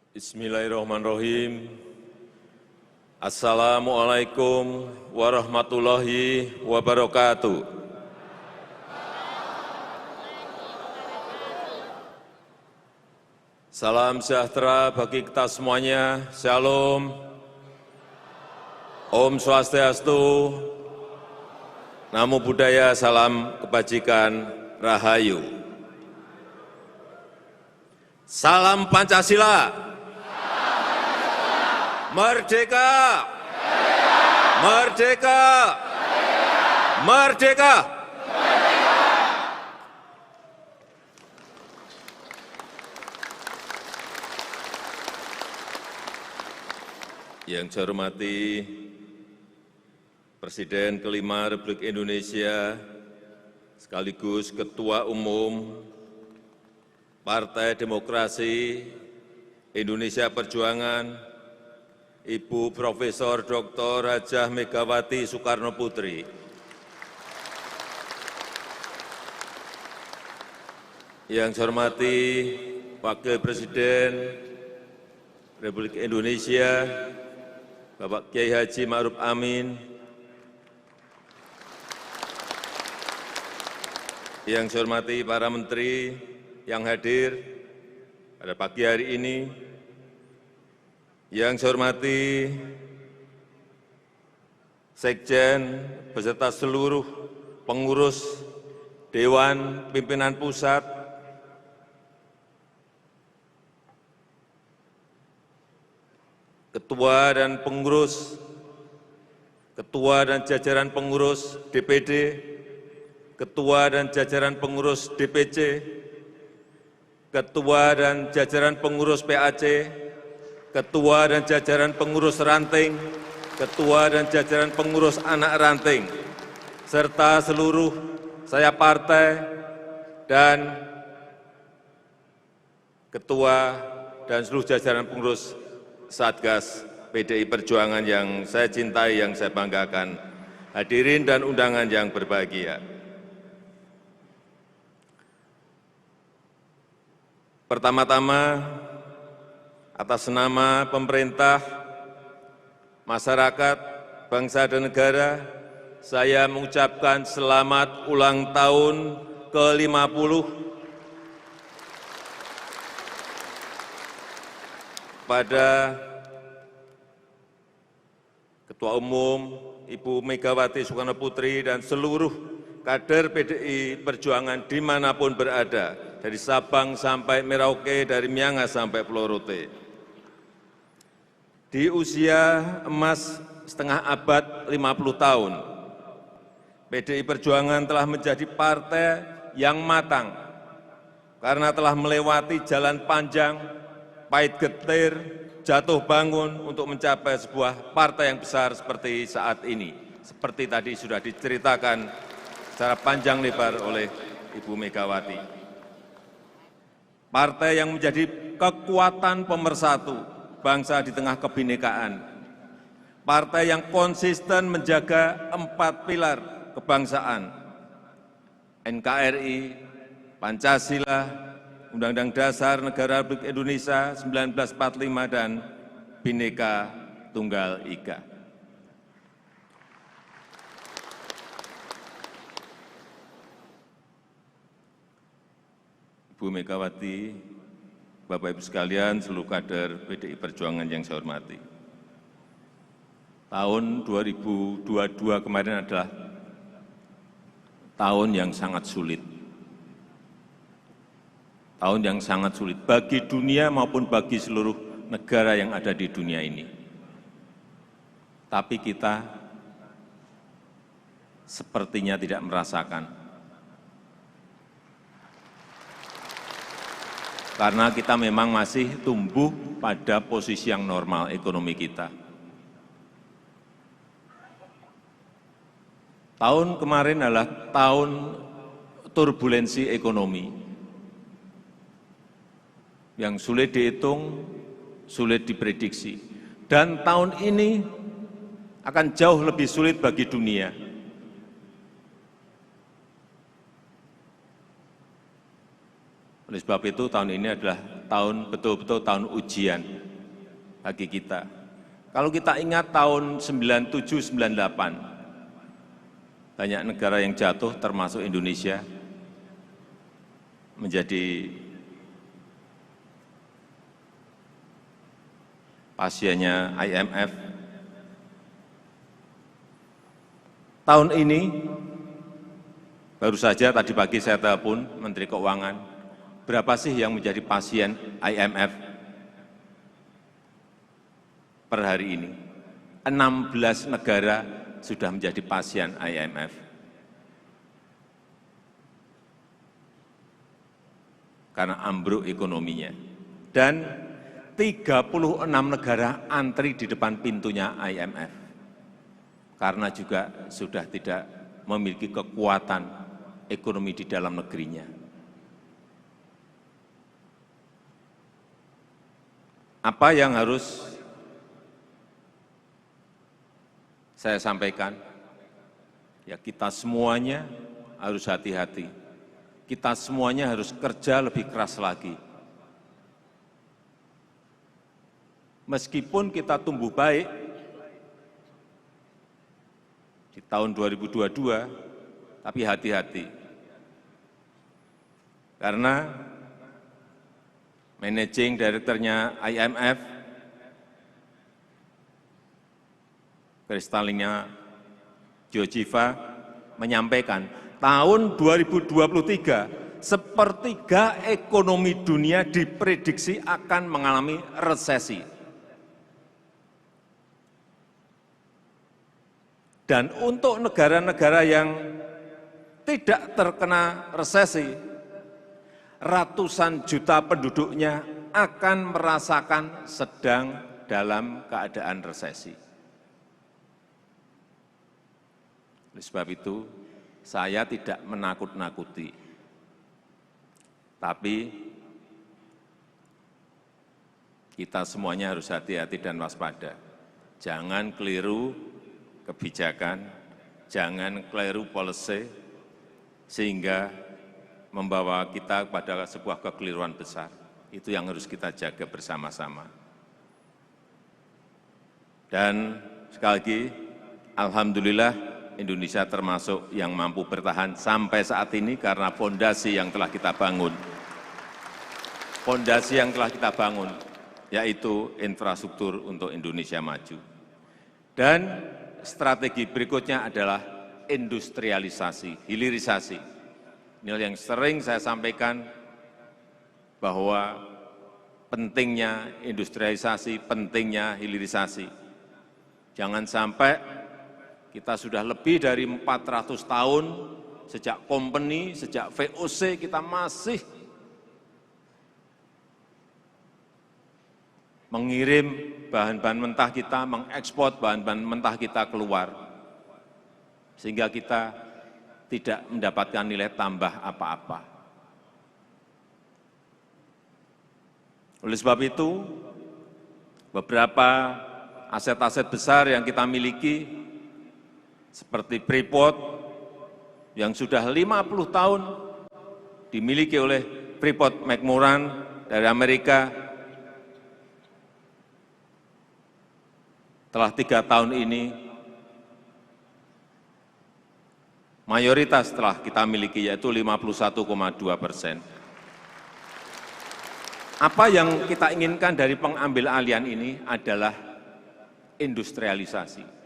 Bismillahirrahmanirrahim. Assalamualaikum warahmatullahi wabarakatuh. Salam sejahtera bagi kita semuanya. Shalom. Om Swastiastu. Namo Buddhaya, salam kebajikan, Rahayu. Salam Pancasila. Merdeka! Merdeka! Merdeka! Yang saya hormati Presiden kelima Republik Indonesia, sekaligus Ketua Umum Partai Demokrasi Indonesia Perjuangan, Ibu Profesor Dr. Hajah Megawati Soekarno Putri, yang saya hormati Wakil Presiden Republik Indonesia, Bapak Kiai Haji Ma'ruf Amin, yang saya hormati para menteri yang hadir pada pagi hari ini, yang saya hormati Sekjen beserta seluruh pengurus Dewan Pimpinan Pusat, Ketua dan jajaran pengurus DPD, Ketua dan jajaran pengurus DPC, Ketua dan jajaran pengurus PAC, Ketua dan jajaran pengurus ranting, Ketua dan jajaran pengurus anak ranting, serta seluruh saya partai dan Ketua dan seluruh jajaran pengurus Satgas PDI Perjuangan yang saya cintai, yang saya banggakan, hadirin dan undangan yang berbahagia. Pertama-tama, atas nama pemerintah, masyarakat, bangsa dan negara, saya mengucapkan selamat ulang tahun ke-50 pada Ketua Umum Ibu Megawati Soekarno Putri dan seluruh kader PDI Perjuangan dimanapun berada, dari Sabang sampai Merauke, dari Miangas sampai Pulau Rote. Di usia emas setengah abad 50 tahun, PDI Perjuangan telah menjadi partai yang matang karena telah melewati jalan panjang, pahit getir, jatuh bangun untuk mencapai sebuah partai yang besar seperti saat ini. Seperti tadi sudah diceritakan secara panjang lebar oleh Ibu Megawati. Partai yang menjadi kekuatan pemersatu bangsa di tengah kebinekaan. Partai yang konsisten menjaga 4 pilar kebangsaan, NKRI, Pancasila, Undang-Undang Dasar Negara Republik Indonesia 1945, dan Bhinneka Tunggal Ika. Ibu Megawati, Bapak Ibu sekalian, seluruh kader PDI Perjuangan yang saya hormati. Tahun 2022 kemarin adalah tahun yang sangat sulit. Tahun yang sangat sulit bagi dunia maupun bagi seluruh negara yang ada di dunia ini. Tapi kita sepertinya tidak merasakan. Karena kita memang masih tumbuh pada posisi yang normal ekonomi kita. Tahun kemarin adalah tahun turbulensi ekonomi yang sulit dihitung, sulit diprediksi. Dan tahun ini akan jauh lebih sulit bagi dunia. Oleh sebab itu tahun ini adalah tahun betul-betul tahun ujian. bagi kita. Kalau kita ingat tahun 97-98, banyak negara yang jatuh termasuk Indonesia menjadi pasiennya IMF. Tahun ini, baru saja tadi pagi saya telepon Menteri Keuangan, berapa sih yang menjadi pasien IMF per hari ini? 16 negara sudah menjadi pasien IMF. Karena ambruk ekonominya. Dan 36 negara antri di depan pintunya IMF. Karena juga sudah tidak memiliki kekuatan ekonomi di dalam negerinya. Apa yang harus saya sampaikan? Ya, kita semuanya harus hati-hati. Kita semuanya harus kerja lebih keras lagi. Meskipun kita tumbuh baik di tahun 2022, tapi hati-hati. Karena managing director-nya IMF, Kristalina Georgieva, menyampaikan, tahun 2023, sepertiga ekonomi dunia diprediksi akan mengalami resesi. Dan untuk negara-negara yang tidak terkena resesi, ratusan juta penduduknya akan merasakan sedang dalam keadaan resesi. Oleh sebab itu, saya tidak menakut-nakuti, tapi kita semuanya harus hati-hati dan waspada. Jangan keliru kebijakan, jangan keliru policy, sehingga membawa kita pada sebuah kekeliruan besar. Itu yang harus kita jaga bersama-sama. Dan sekali lagi, alhamdulillah Indonesia termasuk yang mampu bertahan sampai saat ini karena fondasi yang telah kita bangun. Fondasi yang telah kita bangun, yaitu infrastruktur untuk Indonesia maju. Dan strategi berikutnya adalah industrialisasi, hilirisasi. Ini yang sering saya sampaikan bahwa pentingnya industrialisasi, pentingnya hilirisasi. Jangan sampai kita sudah lebih dari 400 tahun sejak company, sejak VOC kita masih mengirim bahan-bahan mentah kita, mengekspor bahan-bahan mentah kita keluar, sehingga kita tidak mendapatkan nilai tambah apa-apa. Oleh sebab itu, beberapa aset-aset besar yang kita miliki, seperti Freeport, yang sudah 50 tahun dimiliki oleh Freeport McMoran dari Amerika, telah 3 tahun ini, mayoritas telah kita miliki, yaitu 51,2%. Apa yang kita inginkan dari pengambil alihan ini adalah industrialisasi.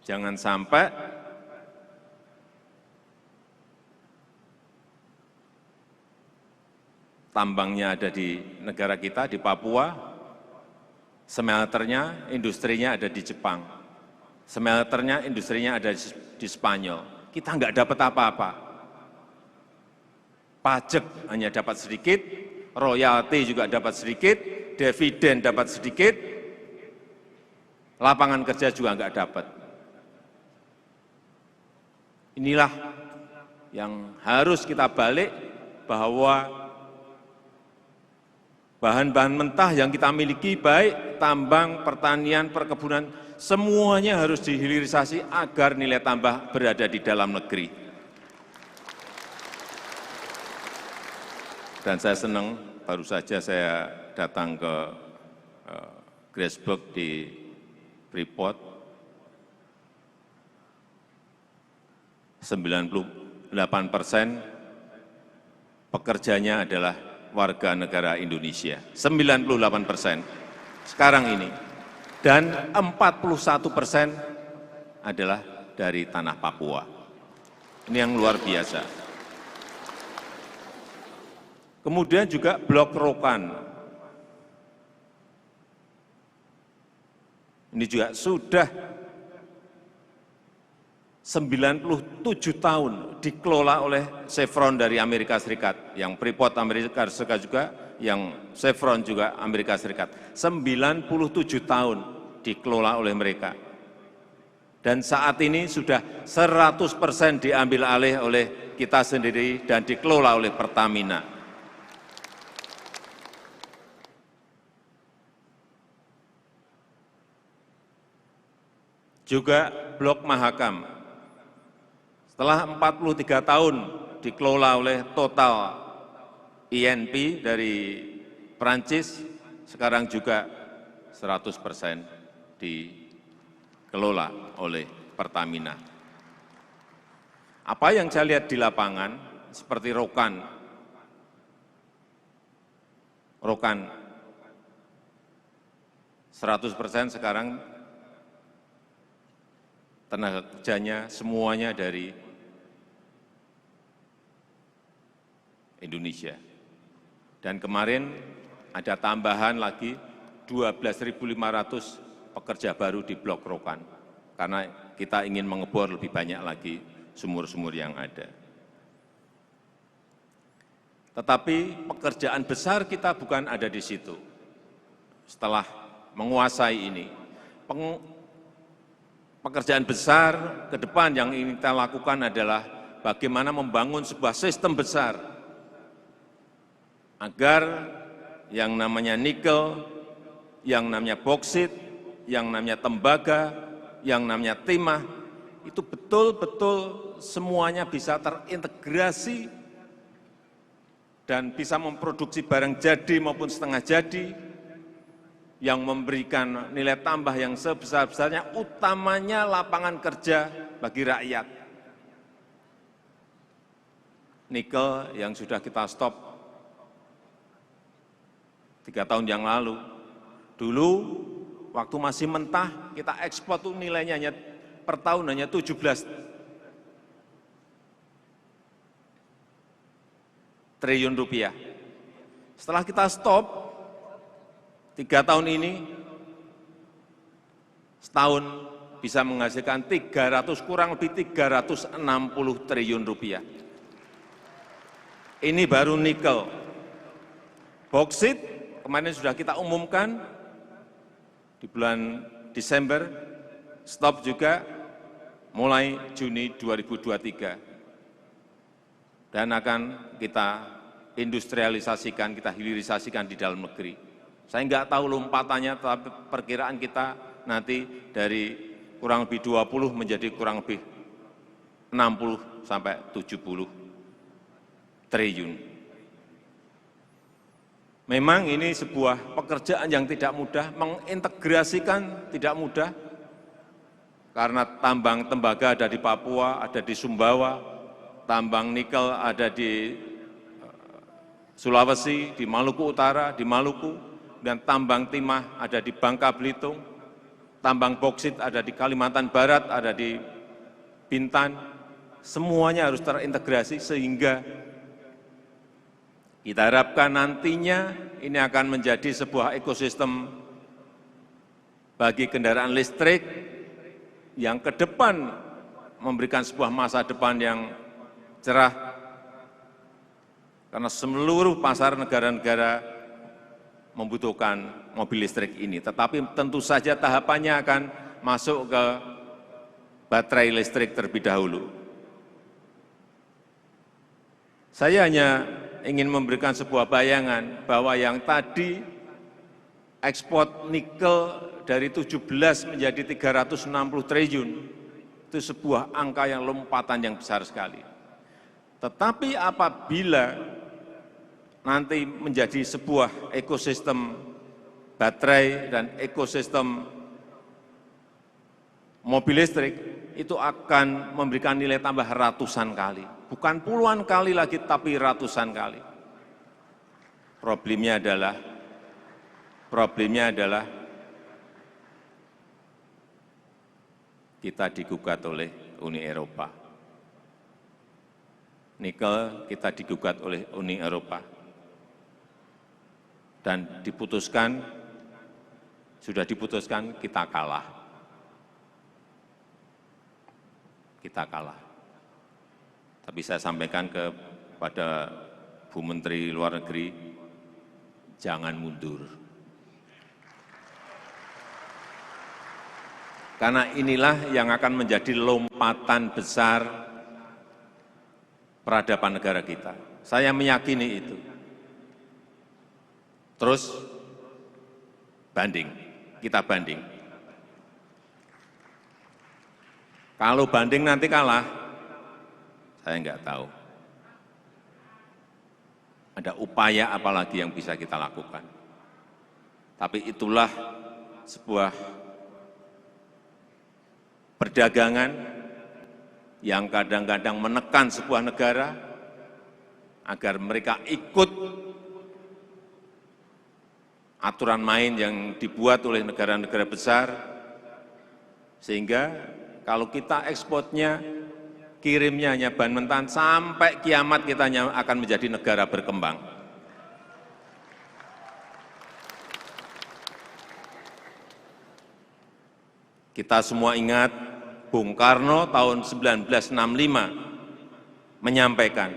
Jangan sampai tambangnya ada di negara kita, di Papua, smelternya, industrinya ada di Jepang, smelternya, industrinya ada di Spanyol. Kita enggak dapat apa-apa. Pajak hanya dapat sedikit, royalti juga dapat sedikit, dividen dapat sedikit, lapangan kerja juga enggak dapat. Inilah yang harus kita balik, bahwa bahan-bahan mentah yang kita miliki, baik tambang, pertanian, perkebunan, semuanya harus dihilirisasi agar nilai tambah berada di dalam negeri. Dan saya senang, baru saja saya datang ke Grasberg di Freeport, 98% pekerjanya adalah warga negara Indonesia, 98% sekarang ini, dan 41% adalah dari tanah Papua. Ini yang luar biasa. Kemudian juga Blok Rokan. Ini juga sudah 97 tahun dikelola oleh Chevron dari Amerika Serikat, yang Freeport Amerika Serikat juga, yang Chevron juga Amerika Serikat. 97 tahun dikelola oleh mereka. Dan saat ini sudah 100% diambil alih oleh kita sendiri dan dikelola oleh Pertamina. Juga Blok Mahakam, setelah 43 tahun dikelola oleh Total INP dari Perancis, sekarang juga 100% dikelola oleh Pertamina. Apa yang saya lihat di lapangan, seperti Rokan 100% sekarang tenaga kerjanya semuanya dari Indonesia. Dan kemarin ada tambahan lagi 12.500 pekerja baru di Blok Rokan, karena kita ingin mengebor lebih banyak lagi sumur-sumur yang ada. Tetapi pekerjaan besar kita bukan ada di situ. Setelah menguasai ini, pekerjaan besar ke depan yang ingin kita lakukan adalah bagaimana membangun sebuah sistem besar agar yang namanya nikel, yang namanya boksit, yang namanya tembaga, yang namanya timah, itu betul-betul semuanya bisa terintegrasi dan bisa memproduksi barang jadi maupun setengah jadi, yang memberikan nilai tambah yang sebesar-besarnya, utamanya lapangan kerja bagi rakyat. Nikel yang sudah kita stop 3 tahun yang lalu. Dulu waktu masih mentah, kita ekspor tuh nilainya hanya per tahun hanya 17 triliun rupiah. Setelah kita stop 3 tahun ini, setahun bisa menghasilkan kurang lebih 360 triliun rupiah. Ini baru nikel. Boksit kemarin sudah kita umumkan di bulan Desember, stop juga mulai Juni 2023. Dan akan kita industrialisasikan, kita hilirisasikan di dalam negeri. Saya enggak tahu lompatannya, tapi perkiraan kita nanti dari kurang lebih 20 menjadi kurang lebih 60 sampai 70 triliun. Memang ini sebuah pekerjaan yang tidak mudah, mengintegrasikan tidak mudah, karena tambang tembaga ada di Papua, ada di Sumbawa, tambang nikel ada di Sulawesi, di Maluku Utara, di Maluku, dan tambang timah ada di Bangka Belitung, tambang boksit ada di Kalimantan Barat, ada di Bintan, semuanya harus terintegrasi sehingga kita harapkan nantinya ini akan menjadi sebuah ekosistem bagi kendaraan listrik yang ke depan memberikan sebuah masa depan yang cerah, karena seluruh pasar negara-negara membutuhkan mobil listrik ini. Tetapi tentu saja tahapannya akan masuk ke baterai listrik terlebih dahulu. Saya hanya ingin memberikan sebuah bayangan bahwa yang tadi ekspor nikel dari 17 menjadi 360 triliun, itu sebuah angka yang lompatan yang besar sekali. Tetapi apabila nanti menjadi sebuah ekosistem baterai dan ekosistem mobil listrik, itu akan memberikan nilai tambah ratusan kali. Bukan puluhan kali lagi, tapi ratusan kali. Problemnya adalah kita digugat oleh Uni Eropa. Nikel kita digugat oleh Uni Eropa. Dan sudah diputuskan kita kalah. Kita kalah. Tapi saya sampaikan kepada Bu Menteri Luar Negeri, jangan mundur. Karena inilah yang akan menjadi lompatan besar peradaban negara kita. Saya meyakini itu. Terus kita banding. Kalau banding nanti kalah, saya enggak tahu. Ada upaya apa lagi yang bisa kita lakukan. Tapi itulah sebuah perdagangan yang kadang-kadang menekan sebuah negara agar mereka ikut aturan main yang dibuat oleh negara-negara besar, sehingga kalau kita ekspornya, kirimnya hanya bahan mentah, sampai kiamat kita akan menjadi negara berkembang. Kita semua ingat Bung Karno tahun 1965 menyampaikan,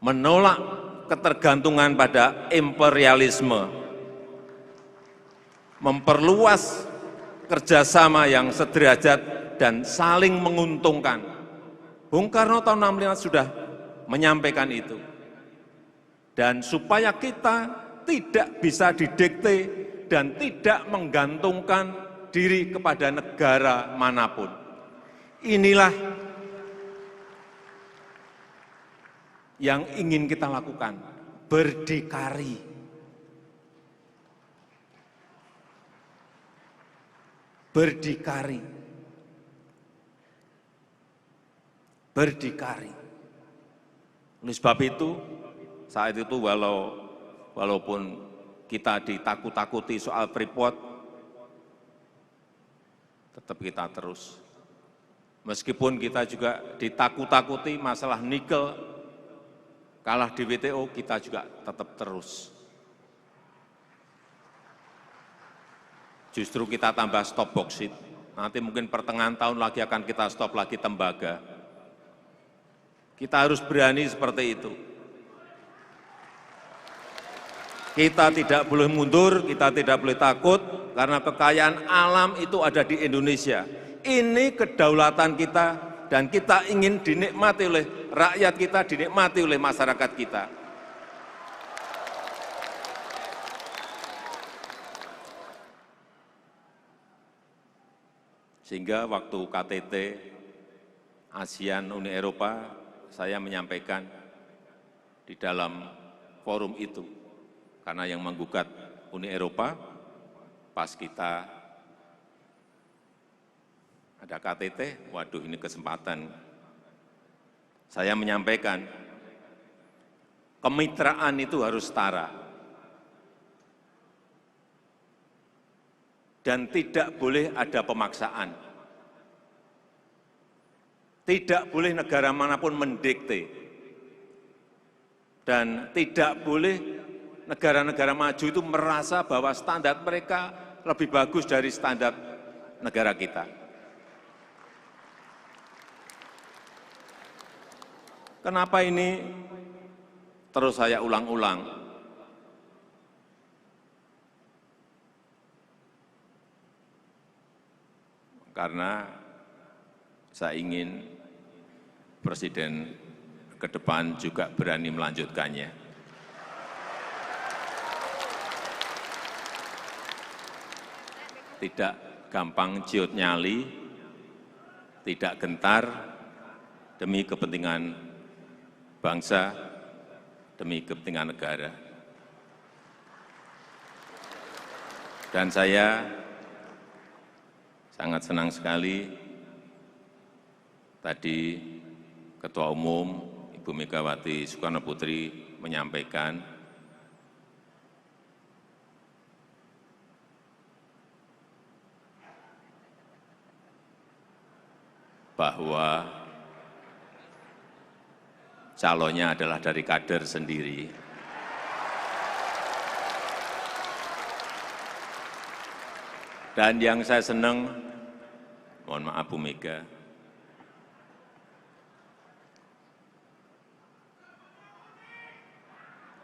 menolak ketergantungan pada imperialisme, memperluas kerjasama yang sederajat dan saling menguntungkan. Bung Karno tahun 1965 sudah menyampaikan itu. Dan supaya kita tidak bisa didikte dan tidak menggantungkan diri kepada negara manapun. Inilah yang ingin kita lakukan, berdikari. Berdikari. Berdikari. Oleh sebab itu, saat itu walaupun kita ditakut-takuti soal Freeport, tetap kita terus. Meskipun kita juga ditakut-takuti masalah nikel, kalah di WTO, kita juga tetap terus. Justru kita tambah stop boksit. Nanti mungkin pertengahan tahun lagi akan kita stop lagi tembaga. Kita harus berani seperti itu. Kita tidak boleh mundur, kita tidak boleh takut, karena kekayaan alam itu ada di Indonesia. Ini kedaulatan kita, dan kita ingin dinikmati oleh rakyat kita, dinikmati oleh masyarakat kita. Sehingga waktu KTT ASEAN Uni Eropa, saya menyampaikan di dalam forum itu, karena yang menggugat Uni Eropa, pas kita ada KTT, waduh ini kesempatan. Saya menyampaikan, kemitraan itu harus setara. Dan tidak boleh ada pemaksaan. Tidak boleh negara manapun mendikte. Dan tidak boleh negara-negara maju itu merasa bahwa standar mereka lebih bagus dari standar negara kita. Kenapa ini terus saya ulang-ulang? Karena saya ingin Presiden ke depan juga berani melanjutkannya. Tidak gampang ciut nyali, tidak gentar demi kepentingan bangsa demi kepentingan negara. Dan saya sangat senang sekali tadi Ketua Umum Ibu Megawati Soekarno Putri menyampaikan bahwa calonnya adalah dari kader sendiri. Dan yang saya senang, mohon maaf Bu Mega,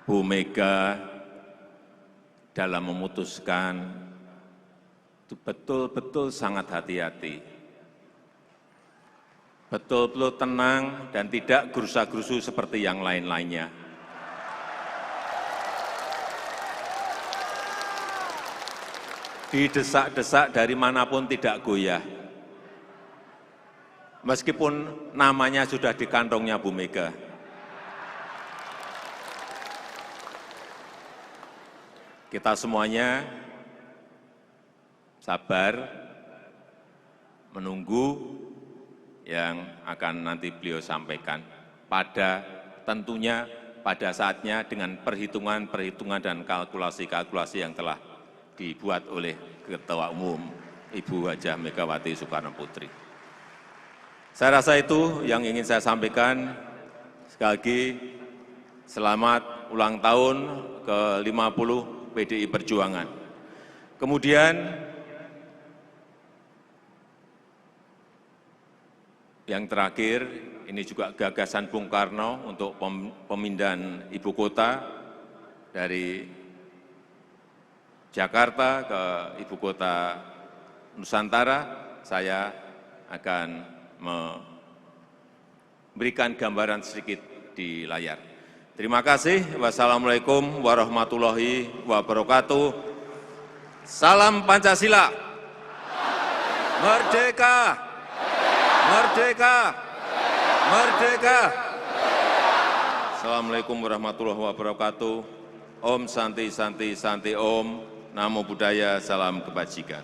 Bu Mega dalam memutuskan itu betul-betul sangat hati-hati, betul-betul tenang dan tidak gerusa-gerusu seperti yang lain-lainnya. Didesak-desak dari manapun tidak goyah. Meskipun namanya sudah di kantongnya Bu Mega. Kita semuanya sabar menunggu yang akan nanti beliau sampaikan tentunya pada saatnya dengan perhitungan-perhitungan dan kalkulasi-kalkulasi yang telah dibuat oleh Ketua Umum Ibu Hajah Megawati Soekarno Putri. Saya rasa itu yang ingin saya sampaikan. Sekali lagi, selamat ulang tahun ke-50 PDI Perjuangan. Kemudian yang terakhir, ini juga gagasan Bung Karno untuk pemindahan ibu kota dari Jakarta ke ibu kota Nusantara. Saya akan memberikan gambaran sedikit di layar. Terima kasih. Wassalamualaikum warahmatullahi wabarakatuh. Salam Pancasila. Merdeka! Merdeka! Merdeka! Assalamualaikum warahmatullahi wabarakatuh. Om Santi Santi Santi Om. Namo Buddhaya, salam kebajikan.